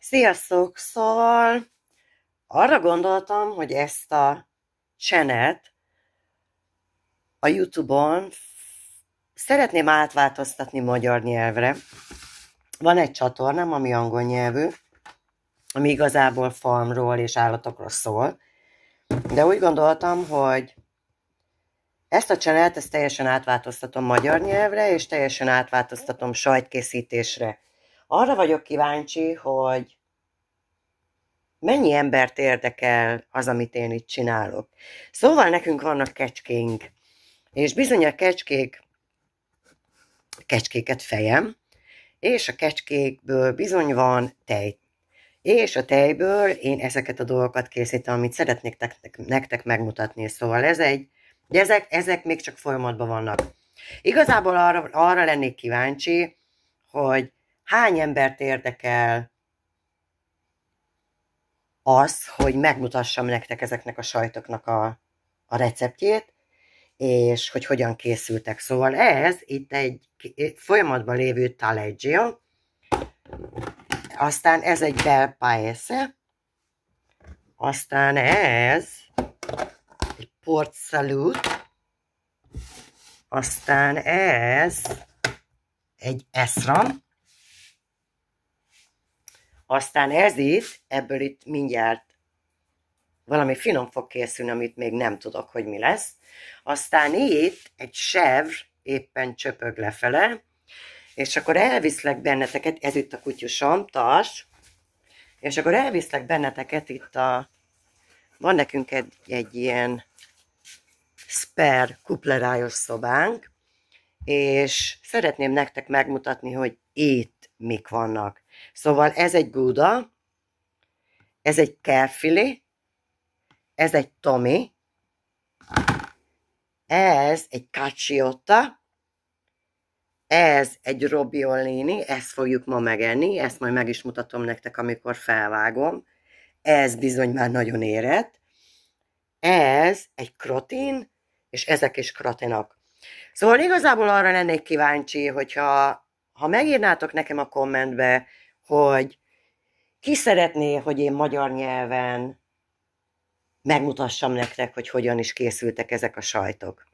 Sziasztok! Szóval arra gondoltam, hogy ezt a channelt a YouTube-on szeretném átváltoztatni magyar nyelvre. Van egy csatornám, ami angol nyelvű, ami igazából farmról és állatokról szól, de úgy gondoltam, hogy ezt a channelt ezt teljesen átváltoztatom magyar nyelvre, és teljesen átváltoztatom sajtkészítésre. Arra vagyok kíváncsi, hogy mennyi embert érdekel az, amit én itt csinálok. Szóval nekünk vannak kecskénk, és bizony a kecskéket fejem, és a kecskékből bizony van tej. És a tejből én ezeket a dolgokat készítem, amit szeretnék nektek megmutatni. Szóval ezek még csak folyamatban vannak. Igazából arra lennék kíváncsi, hogy hány embert érdekel az, hogy megmutassam nektek ezeknek a sajtoknak a receptjét, és hogy hogyan készültek. Szóval ez itt egy folyamatban lévő taleggio, aztán ez egy bel paese, aztán ez egy port salut, aztán ez egy esram, aztán ez itt, ebből itt mindjárt valami finom fog készülni, amit még nem tudok, hogy mi lesz. Aztán itt egy chèvre éppen csöpög lefele, és akkor elviszlek benneteket, ez itt a kutyusom, Tas, és akkor elviszlek benneteket itt van nekünk egy ilyen spare kuplerájos szobánk, és szeretném nektek megmutatni, hogy itt mik vannak. Szóval ez egy gouda, ez egy kerfilé, ez egy tomi, ez egy cacciotta, ez egy robiolini, ezt fogjuk ma megenni, ezt majd meg is mutatom nektek, amikor felvágom. Ez bizony már nagyon érett. Ez egy krotin, és ezek is krotinok. Szóval igazából arra lennék kíváncsi, hogyha megírnátok nekem a kommentbe, hogy ki szeretné, hogy én magyar nyelven megmutassam nektek, hogy hogyan is készültek ezek a sajtok.